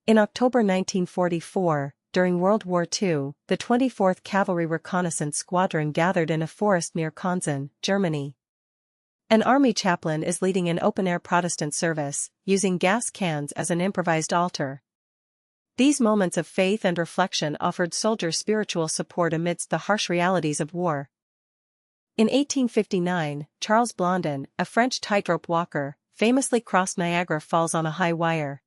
In October 1944, during World War II, the 24th Cavalry Reconnaissance Squadron gathered in a forest near Konzen, Germany. An army chaplain is leading an open-air Protestant service, using gas cans as an improvised altar. These moments of faith and reflection offered soldiers spiritual support amidst the harsh realities of war. In 1859, Charles Blondin, a French tightrope walker, famously crossed Niagara Falls on a high wire.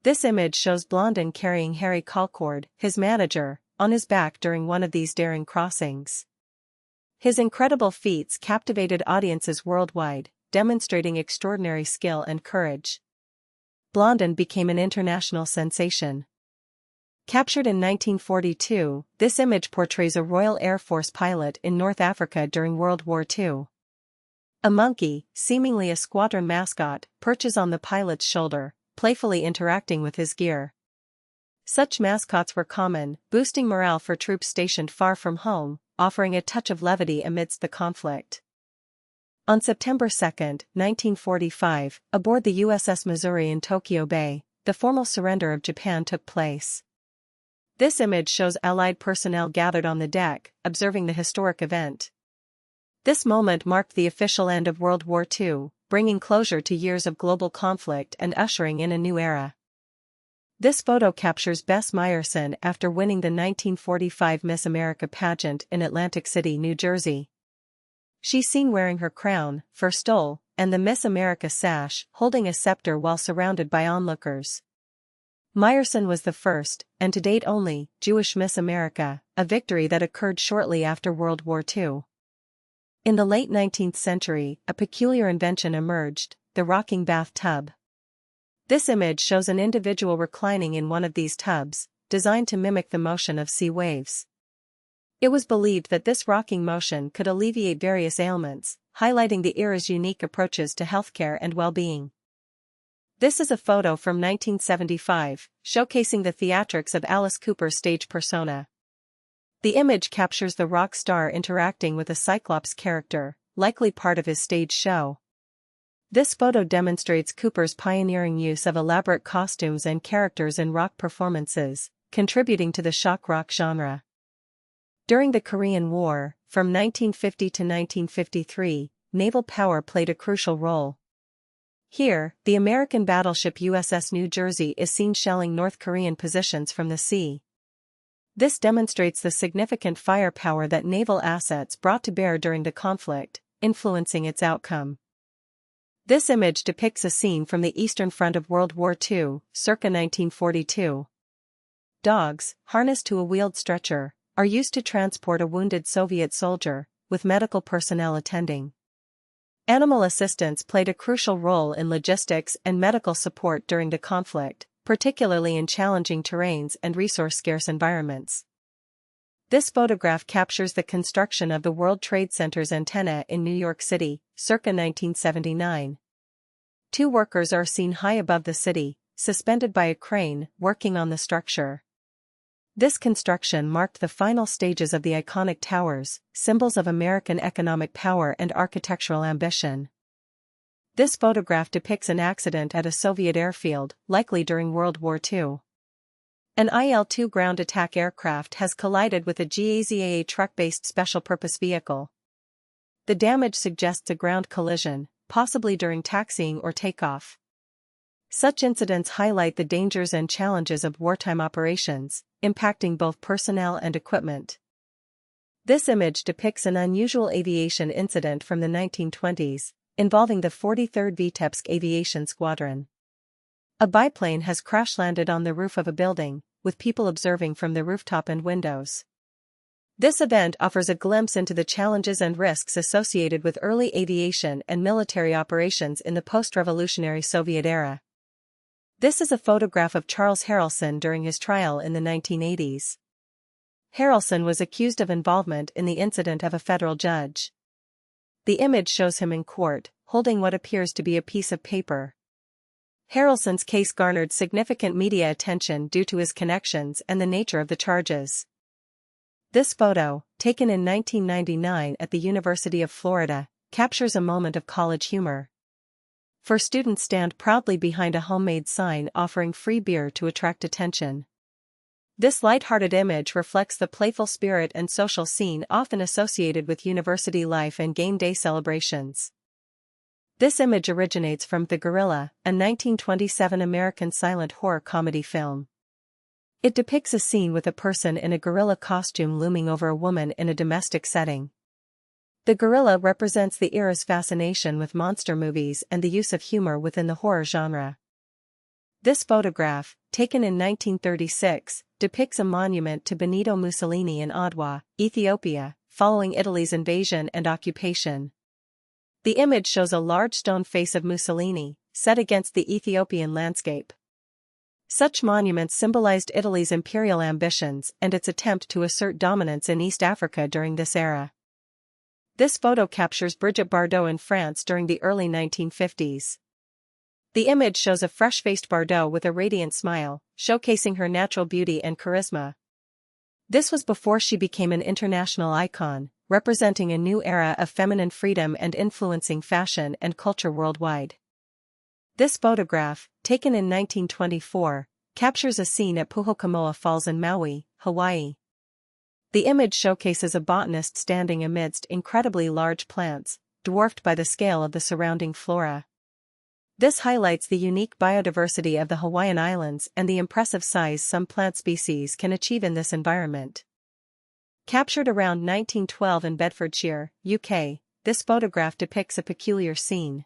This image shows Blondin carrying Harry Colcord, his manager, on his back during one of these daring crossings. His incredible feats captivated audiences worldwide, demonstrating extraordinary skill and courage. Blondin became an international sensation. Captured in 1942, this image portrays a Royal Air Force pilot in North Africa during World War II. A monkey, seemingly a squadron mascot, perches on the pilot's shoulder, playfully interacting with his gear. Such mascots were common, boosting morale for troops stationed far from home, offering a touch of levity amidst the conflict. On September 2, 1945, aboard the USS Missouri in Tokyo Bay, the formal surrender of Japan took place. This image shows Allied personnel gathered on the deck, observing the historic event. This moment marked the official end of World War II, bringing closure to years of global conflict and ushering in a new era. This photo captures Bess Meyerson after winning the 1945 Miss America pageant in Atlantic City, New Jersey. She's seen wearing her crown, fur stole, and the Miss America sash, holding a scepter while surrounded by onlookers. Meyerson was the first, and to date only, Jewish Miss America, a victory that occurred shortly after World War II. In the late 19th century, a peculiar invention emerged, the rocking bathtub. This image shows an individual reclining in one of these tubs, designed to mimic the motion of sea waves. It was believed that this rocking motion could alleviate various ailments, highlighting the era's unique approaches to healthcare and well-being. This is a photo from 1975, showcasing the theatrics of Alice Cooper's stage persona. The image captures the rock star interacting with a Cyclops character, likely part of his stage show. This photo demonstrates Cooper's pioneering use of elaborate costumes and characters in rock performances, contributing to the shock rock genre. During the Korean War, from 1950 to 1953, naval power played a crucial role. Here, the American battleship USS New Jersey is seen shelling North Korean positions from the sea. This demonstrates the significant firepower that naval assets brought to bear during the conflict, influencing its outcome. This image depicts a scene from the Eastern Front of World War II, circa 1942. Dogs, harnessed to a wheeled stretcher, are used to transport a wounded Soviet soldier, with medical personnel attending. Animal assistance played a crucial role in logistics and medical support during the conflict, particularly in challenging terrains and resource-scarce environments. This photograph captures the construction of the World Trade Center's antenna in New York City, circa 1979. Two workers are seen high above the city, suspended by a crane, working on the structure. This construction marked the final stages of the iconic towers, symbols of American economic power and architectural ambition. This photograph depicts an accident at a Soviet airfield, likely during World War II. An IL-2 ground attack aircraft has collided with a GAZAA truck-based special-purpose vehicle. The damage suggests a ground collision, possibly during taxiing or takeoff. Such incidents highlight the dangers and challenges of wartime operations, impacting both personnel and equipment. This image depicts an unusual aviation incident from the 1920s, involving the 43rd Vitebsk Aviation Squadron. A biplane has crash-landed on the roof of a building, with people observing from the rooftop and windows. This event offers a glimpse into the challenges and risks associated with early aviation and military operations in the post-revolutionary Soviet era. This is a photograph of Charles Harrelson during his trial in the 1980s. Harrelson was accused of involvement in the incident of a federal judge. The image shows him in court, holding what appears to be a piece of paper. Harrelson's case garnered significant media attention due to his connections and the nature of the charges. This photo, taken in 1999 at the University of Florida, captures a moment of college humor. For students stand proudly behind a homemade sign offering free beer to attract attention. This light-hearted image reflects the playful spirit and social scene often associated with university life and game day celebrations. This image originates from The Gorilla, a 1927 American silent horror comedy film. It depicts a scene with a person in a gorilla costume looming over a woman in a domestic setting. The gorilla represents the era's fascination with monster movies and the use of humor within the horror genre. This photograph, taken in 1936, depicts a monument to Benito Mussolini in Adwa, Ethiopia, following Italy's invasion and occupation. The image shows a large stone face of Mussolini, set against the Ethiopian landscape. Such monuments symbolized Italy's imperial ambitions and its attempt to assert dominance in East Africa during this era. This photo captures Brigitte Bardot in France during the early 1950s. The image shows a fresh-faced Bardot with a radiant smile, showcasing her natural beauty and charisma. This was before she became an international icon, representing a new era of feminine freedom and influencing fashion and culture worldwide. This photograph, taken in 1924, captures a scene at Puhokamoa Falls in Maui, Hawaii. The image showcases a botanist standing amidst incredibly large plants, dwarfed by the scale of the surrounding flora. This highlights the unique biodiversity of the Hawaiian Islands and the impressive size some plant species can achieve in this environment. Captured around 1912 in Bedfordshire, UK, this photograph depicts a peculiar scene.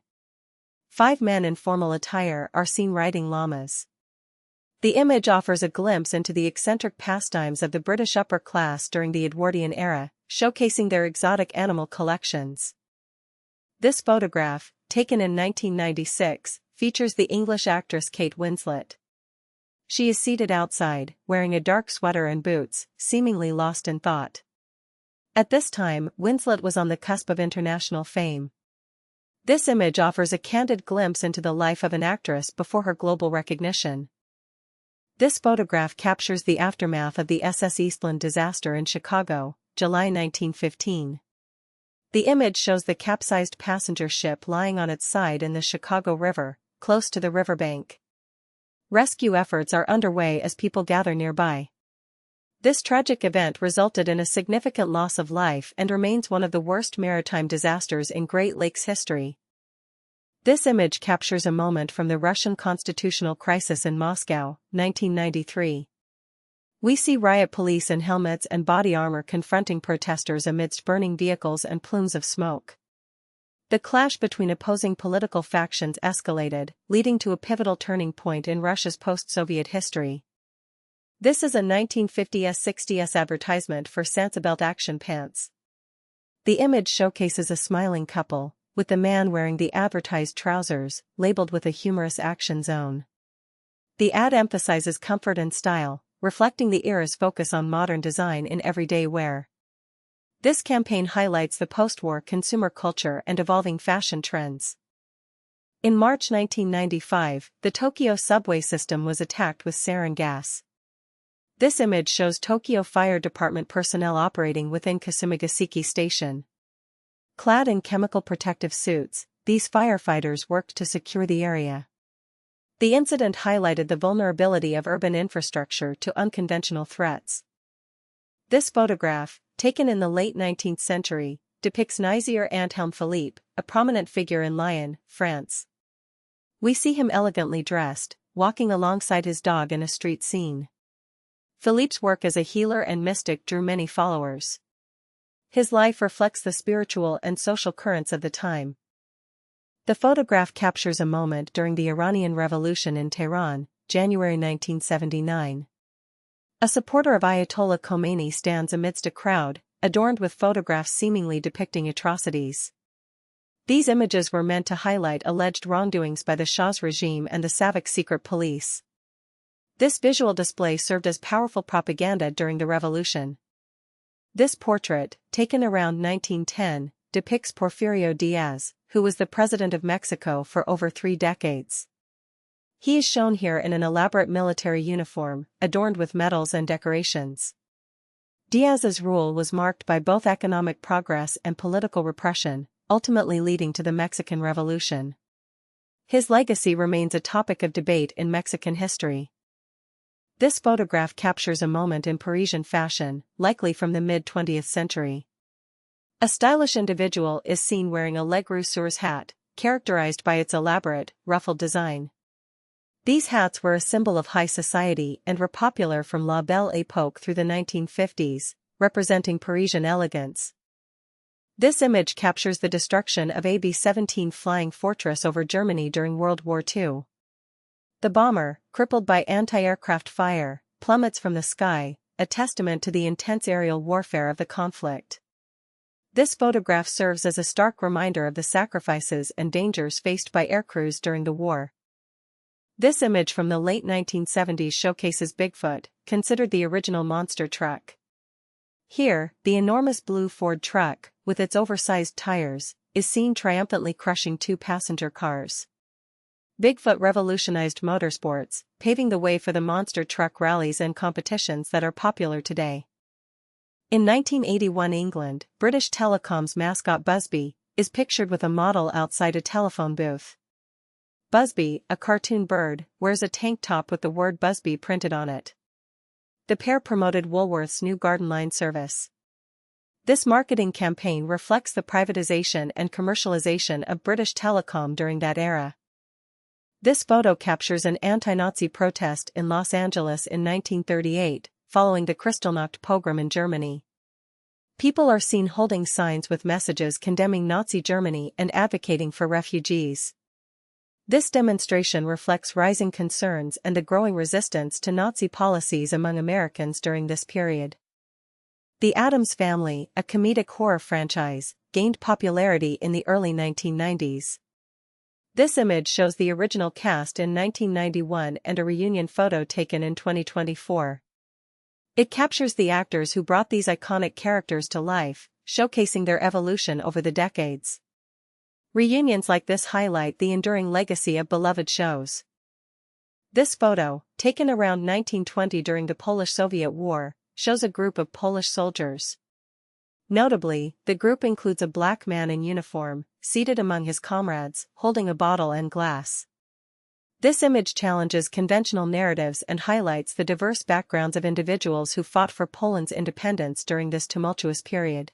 5 men in formal attire are seen riding llamas. The image offers a glimpse into the eccentric pastimes of the British upper class during the Edwardian era, showcasing their exotic animal collections. This photograph, taken in 1996, features the English actress Kate Winslet. She is seated outside, wearing a dark sweater and boots, seemingly lost in thought. At this time, Winslet was on the cusp of international fame. This image offers a candid glimpse into the life of an actress before her global recognition. This photograph captures the aftermath of the SS Eastland disaster in Chicago, July 1915. The image shows the capsized passenger ship lying on its side in the Chicago River, close to the riverbank. Rescue efforts are underway as people gather nearby. This tragic event resulted in a significant loss of life and remains one of the worst maritime disasters in Great Lakes history. This image captures a moment from the Russian constitutional crisis in Moscow, 1993. We see riot police in helmets and body armor confronting protesters amidst burning vehicles and plumes of smoke. The clash between opposing political factions escalated, leading to a pivotal turning point in Russia's post-Soviet history. This is a 1950s-60s advertisement for Sansabelt action pants. The image showcases a smiling couple, with the man wearing the advertised trousers, labeled with a humorous action zone. The ad emphasizes comfort and style, reflecting the era's focus on modern design in everyday wear. This campaign highlights the post-war consumer culture and evolving fashion trends. In March 1995, the Tokyo subway system was attacked with sarin gas. This image shows Tokyo Fire Department personnel operating within Kasumigaseki Station. Clad in chemical protective suits, these firefighters worked to secure the area. The incident highlighted the vulnerability of urban infrastructure to unconventional threats. This photograph, taken in the late 19th century, depicts Nizier Anthelm Philippe, a prominent figure in Lyon, France. We see him elegantly dressed, walking alongside his dog in a street scene. Philippe's work as a healer and mystic drew many followers. His life reflects the spiritual and social currents of the time. The photograph captures a moment during the Iranian Revolution in Tehran, January 1979. A supporter of Ayatollah Khomeini stands amidst a crowd, adorned with photographs seemingly depicting atrocities. These images were meant to highlight alleged wrongdoings by the Shah's regime and the Savak secret police. This visual display served as powerful propaganda during the revolution. This portrait, taken around 1910, depicts Porfirio Diaz, who was the president of Mexico for over 3 decades. He is shown here in an elaborate military uniform, adorned with medals and decorations. Diaz's rule was marked by both economic progress and political repression, ultimately leading to the Mexican Revolution. His legacy remains a topic of debate in Mexican history. This photograph captures a moment in Parisian fashion, likely from the mid-20th century. A stylish individual is seen wearing a Legrosseur's hat, characterized by its elaborate, ruffled design. These hats were a symbol of high society and were popular from La Belle Époque through the 1950s, representing Parisian elegance. This image captures the destruction of a B-17 flying fortress over Germany during World War II. The bomber, crippled by anti-aircraft fire, plummets from the sky, a testament to the intense aerial warfare of the conflict. This photograph serves as a stark reminder of the sacrifices and dangers faced by aircrews during the war. This image from the late 1970s showcases Bigfoot, considered the original monster truck. Here, the enormous blue Ford truck, with its oversized tires, is seen triumphantly crushing two passenger cars. Bigfoot revolutionized motorsports, paving the way for the monster truck rallies and competitions that are popular today. In 1981 England, British Telecom's mascot Busby is pictured with a model outside a telephone booth. Busby, a cartoon bird, wears a tank top with the word Busby printed on it. The pair promoted Woolworth's new Garden Line service. This marketing campaign reflects the privatization and commercialization of British Telecom during that era. This photo captures an anti-Nazi protest in Los Angeles in 1938, following the Kristallnacht pogrom in Germany. People are seen holding signs with messages condemning Nazi Germany and advocating for refugees. This demonstration reflects rising concerns and the growing resistance to Nazi policies among Americans during this period. The Addams Family, a comedic horror franchise, gained popularity in the early 1990s. This image shows the original cast in 1991 and a reunion photo taken in 2024. It captures the actors who brought these iconic characters to life, showcasing their evolution over the decades. Reunions like this highlight the enduring legacy of beloved shows. This photo, taken around 1920 during the Polish-Soviet War, shows a group of Polish soldiers. Notably, the group includes a black man in uniform, seated among his comrades, holding a bottle and glass. This image challenges conventional narratives and highlights the diverse backgrounds of individuals who fought for Poland's independence during this tumultuous period.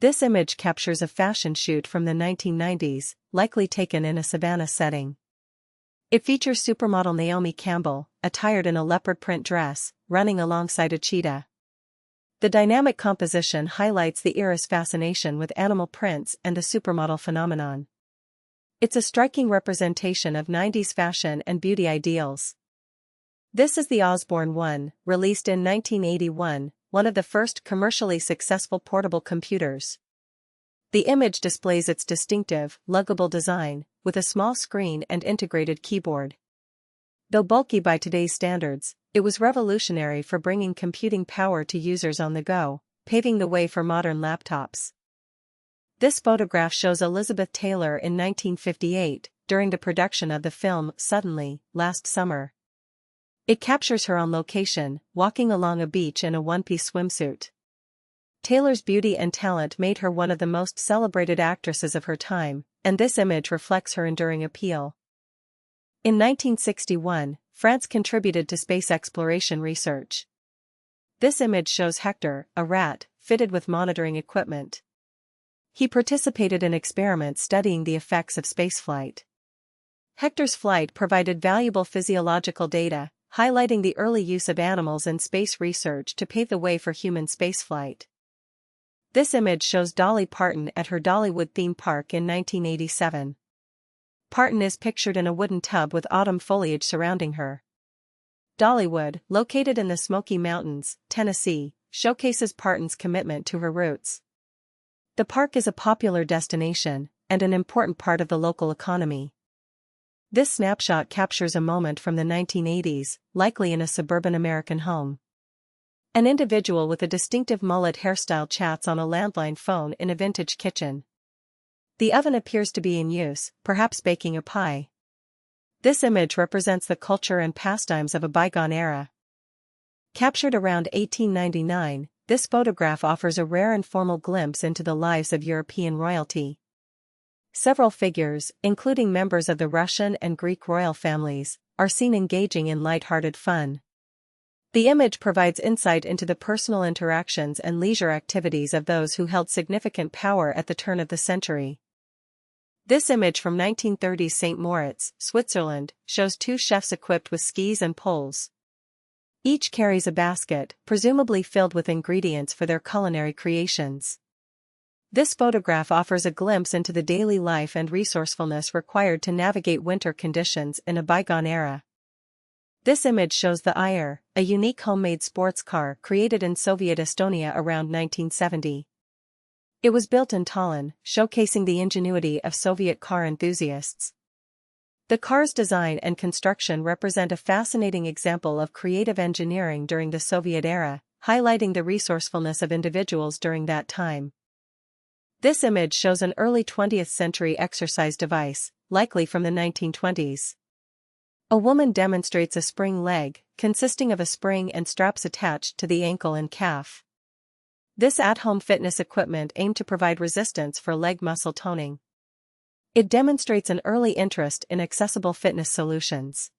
This image captures a fashion shoot from the 1990s, likely taken in a savannah setting. It features supermodel Naomi Campbell, attired in a leopard print dress, running alongside a cheetah. The dynamic composition highlights the era's fascination with animal prints and the supermodel phenomenon. It's a striking representation of 90s fashion and beauty ideals. This is the Osborne 1, released in 1981, one of the first commercially successful portable computers. The image displays its distinctive, luggable design, with a small screen and integrated keyboard. Though bulky by today's standards, it was revolutionary for bringing computing power to users on the go, paving the way for modern laptops. This photograph shows Elizabeth Taylor in 1958, during the production of the film Suddenly, last summer. It captures her on location, walking along a beach in a one-piece swimsuit. Taylor's beauty and talent made her one of the most celebrated actresses of her time, and this image reflects her enduring appeal. In 1961, France contributed to space exploration research. This image shows Hector, a rat, fitted with monitoring equipment. He participated in experiments studying the effects of spaceflight. Hector's flight provided valuable physiological data, highlighting the early use of animals in space research to pave the way for human spaceflight. This image shows Dolly Parton at her Dollywood theme park in 1987. Parton is pictured in a wooden tub with autumn foliage surrounding her. Dollywood, located in the Smoky Mountains, Tennessee, showcases Parton's commitment to her roots. The park is a popular destination, and an important part of the local economy. This snapshot captures a moment from the 1980s, likely in a suburban American home. An individual with a distinctive mullet hairstyle chats on a landline phone in a vintage kitchen. The oven appears to be in use, perhaps baking a pie. This image represents the culture and pastimes of a bygone era. Captured around 1899, this photograph offers a rare and formal glimpse into the lives of European royalty. Several figures, including members of the Russian and Greek royal families, are seen engaging in light-hearted fun. The image provides insight into the personal interactions and leisure activities of those who held significant power at the turn of the century. This image from 1930's St. Moritz, Switzerland, shows two chefs equipped with skis and poles. Each carries a basket, presumably filled with ingredients for their culinary creations. This photograph offers a glimpse into the daily life and resourcefulness required to navigate winter conditions in a bygone era. This image shows the Ir, a unique homemade sports car created in Soviet Estonia around 1970. It was built in Tallinn, showcasing the ingenuity of Soviet car enthusiasts. The car's design and construction represent a fascinating example of creative engineering during the Soviet era, highlighting the resourcefulness of individuals during that time. This image shows an early 20th century exercise device, likely from the 1920s. A woman demonstrates a spring leg, consisting of a spring and straps attached to the ankle and calf. This at-home fitness equipment aimed to provide resistance for leg muscle toning. It demonstrates an early interest in accessible fitness solutions.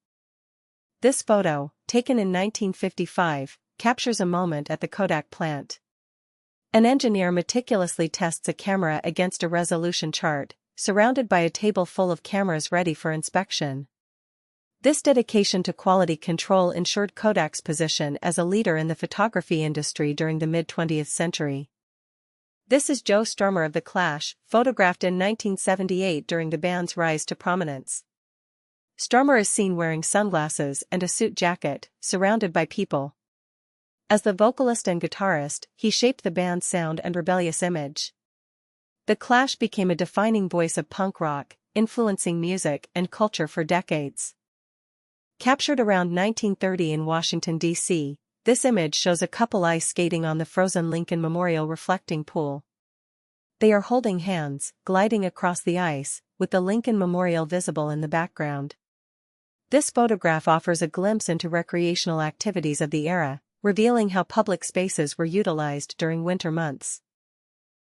This photo, taken in 1955, captures a moment at the Kodak plant. An engineer meticulously tests a camera against a resolution chart, surrounded by a table full of cameras ready for inspection. This dedication to quality control ensured Kodak's position as a leader in the photography industry during the mid-20th century. This is Joe Strummer of The Clash, photographed in 1978 during the band's rise to prominence. Strummer is seen wearing sunglasses and a suit jacket, surrounded by people. As the vocalist and guitarist, he shaped the band's sound and rebellious image. The Clash became a defining voice of punk rock, influencing music and culture for decades. Captured around 1930 in Washington, D.C., this image shows a couple ice skating on the frozen Lincoln Memorial reflecting pool. They are holding hands, gliding across the ice, with the Lincoln Memorial visible in the background. This photograph offers a glimpse into recreational activities of the era, revealing how public spaces were utilized during winter months.